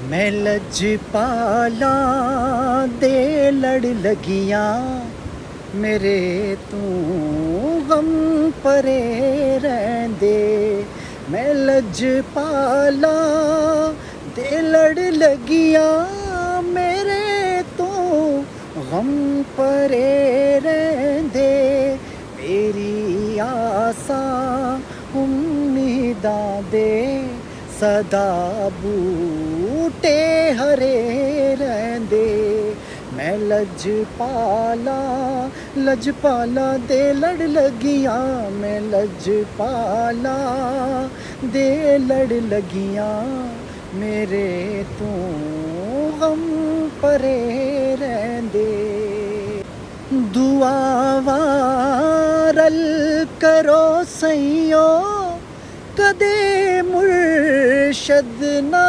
मैं लजपाला दे लड़ लगियां मेरे तू गम परे रहंदे। मैं लजपाला दे लड़ लगियां मेरे तू गम परे रहंदे। तेरी आसा उम्मीदां दे सदा बूटे हरे रहंदे। मैं लजपाला दे लड़ लगियां मैं लजपाला दे लड़ लगियां मेरे तू गम परे रहंदे। दुआवां रल करो सईयो कदे मुर्शद ना